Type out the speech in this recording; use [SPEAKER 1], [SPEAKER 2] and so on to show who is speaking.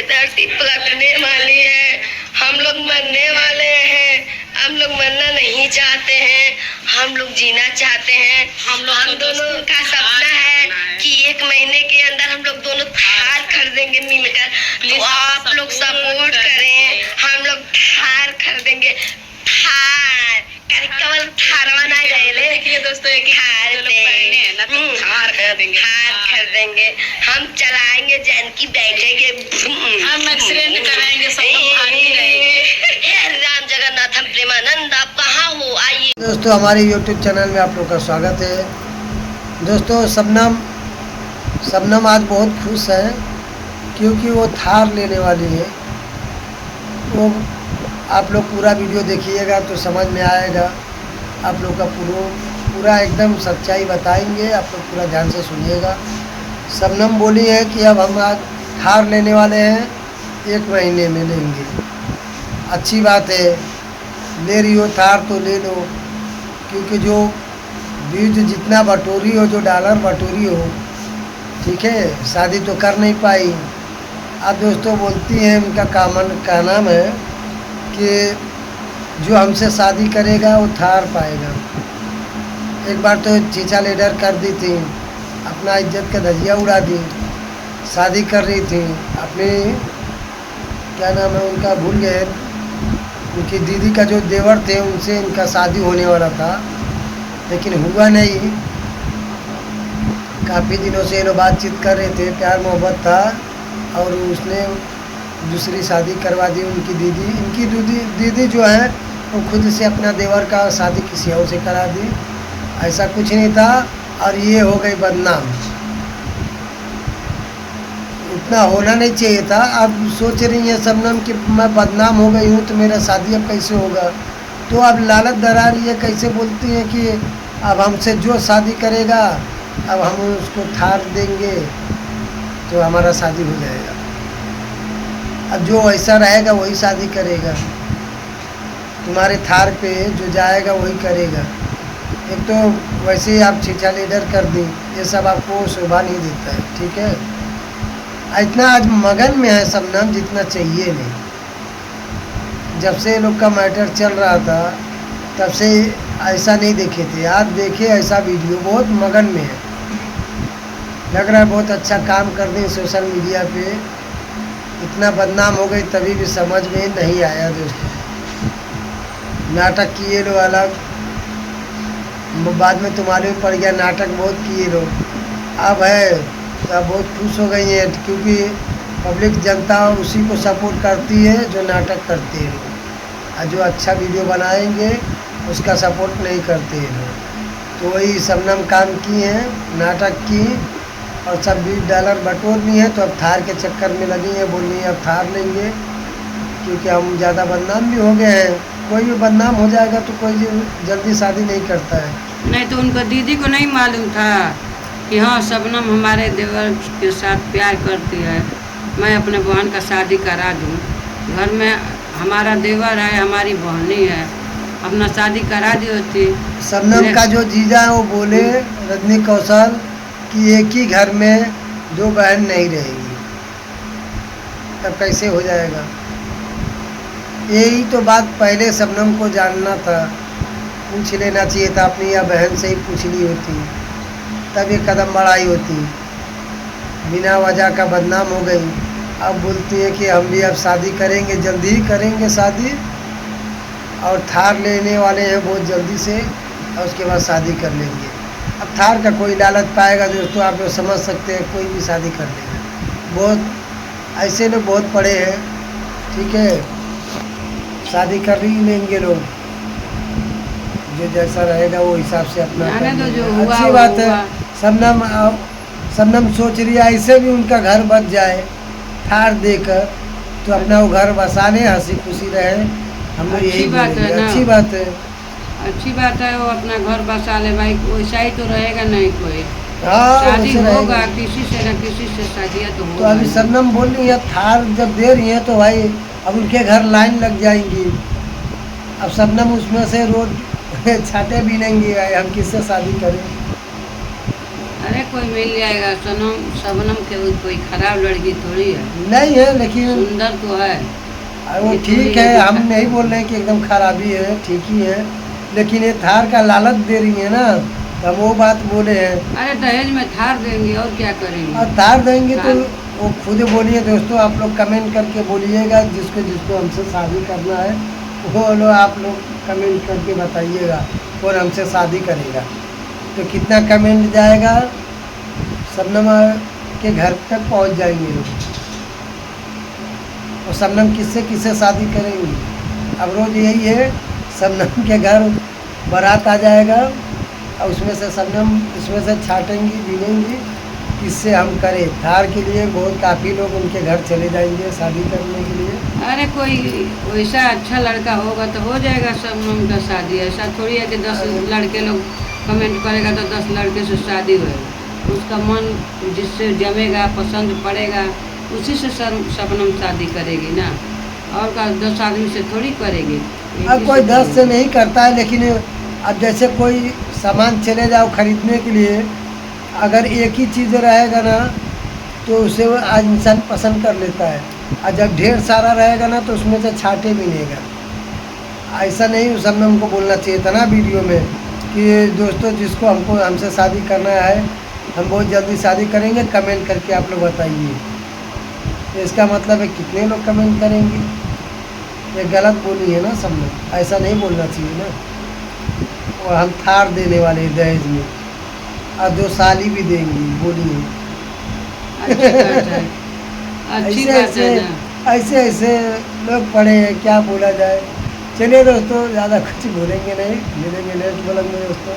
[SPEAKER 1] धरती पलटने वाली है। हम लोग मरने वाले हैं। हम लोग मरना नहीं चाहते हैं, हम लोग जीना चाहते हैं। हम दोनों का सपना है कि 1 महीने के अंदर हम लोग दोनों थार खरीदेंगे मिलकर। तो आप लोग सपोर्ट करें, हम लोग थार खरीदेंगे। थार कमल थारवा नहीं रहे। देखिए दोस्तों, एक थार खरीदेंगे, हम चलाएंगे, जानकी बैठेंगे, हम एक्सीडेंट कराएंगे, सब भागते रहेंगे। राम जगन्नाथ प्रेमानंद, आप कहाँ हो? आइए
[SPEAKER 2] दोस्तों, हमारे YouTube चैनल में आप लोग का स्वागत है। दोस्तों, शबनम आज बहुत खुश है क्योंकि वो थार लेने वाली है। वो आप लोग पूरा वीडियो देखिएगा तो समझ में आएगा। आप लोग का पूरा एकदम सच्चाई बताएंगे, आप लोग पूरा ध्यान से सुनिएगा। शबनम बोली है कि अब हम आज थार लेने वाले हैं, 1 महीने में लेंगे। अच्छी बात है, ले रही हो थार तो ले लो, क्योंकि जो बीज जितना बटोरी हो, जो डॉलर बटोरी हो, ठीक है, शादी तो कर नहीं पाई। अब दोस्तों बोलती हैं, उनका का नाम है कि जो हमसे शादी करेगा वो थार पाएगा। एक बार तो चीचा लीडर कर दी थी, अपना इज्जत का धजिया उड़ा दी। शादी कर रही थी अपनी, क्या नाम है उनका, भूल गए, उनकी दीदी का जो देवर थे उनसे इनका शादी होने वाला था, लेकिन हुआ नहीं। काफ़ी दिनों से ये लोग बातचीत कर रहे थे, प्यार मोहब्बत था, और उसने दूसरी शादी करवा दी। उनकी दीदी जो है वो खुद से अपना देवर का शादी किसी और से करा दी। ऐसा कुछ नहीं था, और ये हो गई बदनाम। इतना होना नहीं चाहिए था। अब सोच रही है शबनम कि मैं बदनाम हो गई हूँ तो मेरा शादी अब कैसे होगा। तो अब लालच डरा रही है, कैसे बोलती है कि अब हमसे जो शादी करेगा अब हम उसको थार देंगे तो हमारा शादी हो जाएगा। अब जो ऐसा रहेगा वही शादी करेगा, तुम्हारे थार पे जो जाएगा वही करेगा। एक तो वैसे ही आप चीचा लीडर कर दी, ये सब आपको शोभा नहीं देता है, ठीक है। इतना आज मगन में है शबनम जितना चाहिए नहीं। जब से लोग का मैटर चल रहा था तब से ऐसा नहीं देखे थे, आज देखे ऐसा वीडियो, बहुत मगन में है। लग रहा है बहुत अच्छा काम कर दें सोशल मीडिया पे। इतना बदनाम हो गई तभी भी समझ में नहीं आया दोस्तों। नाटक किए लो अलग, बाद में तुम्हारे ऊपर गया, नाटक बहुत किए लो। अब है तो अब बहुत खुश हो गई हैं, क्योंकि पब्लिक जनता उसी को सपोर्ट करती है जो नाटक करते हैं, और जो अच्छा वीडियो बनाएंगे उसका सपोर्ट नहीं करते हैं लोग। तो वही शबनम काम की हैं, नाटक की, और सब $20 बटोरनी है। तो अब थार के चक्कर में लगी हैं, बोल रही हैं अब थार लेंगे, क्योंकि हम ज़्यादा बदनाम भी हो गए हैं। कोई भी बदनाम हो जाएगा तो कोई जल्दी शादी नहीं करता है।
[SPEAKER 3] नहीं तो उनको दीदी को नहीं मालूम था कि हाँ शबनम हमारे देवर के साथ प्यार करती है, मैं अपने बहन का शादी करा दूँ। घर में हमारा देवर है, हमारी बहनी है, अपना शादी करा दी होती।
[SPEAKER 2] शबनम का जो जीजा है वो बोले, रजनी कौशल, कि एक ही घर में 2 बहन नहीं रहेगी, तब कैसे हो जाएगा। यही तो बात पहले शबनम को जानना था, पूछ लेना चाहिए था, अपनी या बहन से ही पूछ ली होती, तब ये कदम बढ़ाई होती। बिना वजह का बदनाम हो गई। अब बोलती है कि हम भी अब शादी करेंगे, जल्दी ही करेंगे शादी, और थार लेने वाले हैं बहुत जल्दी से, और उसके बाद शादी कर लेंगे। अब थार का कोई लालच पाएगा दोस्तों, आप लोग समझ सकते हैं, कोई भी शादी कर लेगा। बहुत ऐसे लोग बहुत पड़े हैं, ठीक है, शादी कर ही लेंगे लोग, जो जैसा रहेगा वो हिसाब से अपना कर
[SPEAKER 3] तो जो
[SPEAKER 2] लेंगे।
[SPEAKER 3] हुआ
[SPEAKER 2] अच्छी बात है। शबनम सोच रही है ऐसे भी उनका घर बच जाए थार देकर, तो अपना वो घर बसा ले, हंसी खुशी रहे। हम लोग यही बोलेंगे, अच्छी बात है,
[SPEAKER 3] अच्छी बात है। वो अपना घर बसा ले भाई, वैसा ही तो रहेगा नहीं कोई।
[SPEAKER 2] हाँ,
[SPEAKER 3] शादी
[SPEAKER 2] वैसे
[SPEAKER 3] होगा,
[SPEAKER 2] रहेगा।
[SPEAKER 3] किसी से न किसी से शादियाँ तो
[SPEAKER 2] तो
[SPEAKER 3] होगा।
[SPEAKER 2] अभी शबनम बोल रही है थार जब दे रही है तो भाई अब उनके घर लाइन लग जाएंगी। अब शबनम उसमें से रोज छाटे भी नहीं भाई, हम किससे शादी करें।
[SPEAKER 3] अरे कोई मिल जाएगा। सनम शबनम के कोई खराब लड़की थोड़ी है,
[SPEAKER 2] नहीं है, लेकिन
[SPEAKER 3] सुंदर तो है।
[SPEAKER 2] वो
[SPEAKER 3] ये
[SPEAKER 2] ठीक
[SPEAKER 3] थोड़ी
[SPEAKER 2] है,
[SPEAKER 3] कि
[SPEAKER 2] हम नहीं बोल रहे हैं कि एकदम खराबी है, ठीक ही है, लेकिन ये थार का लालच दे रही है ना, तो हम वो बात बोले हैं।
[SPEAKER 3] अरे दहेज में थार देंगे और क्या करेंगे।
[SPEAKER 2] और थार देंगे तो
[SPEAKER 3] थार-
[SPEAKER 2] वो खुद बोलिए दोस्तों, आप लोग कमेंट करके बोलिएगा, जिसको जिसको हमसे शादी करना है वो लोग आप लोग कमेंट करके बताइएगा कौन हमसे शादी करेगा। तो कितना कमेंट जाएगा, शबनम के घर तक पहुंच जाएंगे लोग। और शबनम किससे किससे शादी करेंगी, अब रोज़ यही है, शबनम के घर बारात आ जाएगा और उसमें से शबनम इसमें से छाटेंगी गिनेंगी किससे हम करें। थार के लिए बहुत काफ़ी लोग उनके घर चले जाएंगे शादी करने के लिए।
[SPEAKER 3] अरे कोई वैसा अच्छा लड़का होगा तो हो जाएगा शबनम का शादी। ऐसा थोड़ी है कि 10 लड़के लोग कमेंट करेगा तो 10 लड़के से शादी होएगा। उसका मन जिससे जमेगा, पसंद पड़ेगा, उसी से शबनम शादी करेगी ना, और का 10 आदमी से थोड़ी करेगी।
[SPEAKER 2] अब कोई 10 से नहीं करता है, लेकिन अब जैसे कोई सामान चले जाओ खरीदने के लिए, अगर एक ही चीज़ रहेगा ना तो उसे वो आज इंसान पसंद कर लेता है, और जब ढेर सारा रहेगा ना तो उसमें से छाटे भी लेगा। ऐसा नहीं शबनम को बोलना चाहिए था ना वीडियो में कि दोस्तों जिसको हमसे शादी करना है हम बहुत जल्दी शादी करेंगे, कमेंट करके आप लोग बताइए। तो इसका मतलब है कितने लोग कमेंट करेंगे, ये गलत बोली है ना शबनम, ऐसा नहीं बोलना चाहिए ना। और हम थार देने वाले हैं दहेज में, और 2 साली भी देंगी, बोलिए।
[SPEAKER 3] अच्छी बात है, अच्छी बात है ना।
[SPEAKER 2] ऐसे लोग पढ़े हैं, क्या बोला जाए। चलिए दोस्तों, ज़्यादा कुछ बोलेंगे नहीं, मिलेंगे नेक्स्ट ब्लॉग में दोस्तों।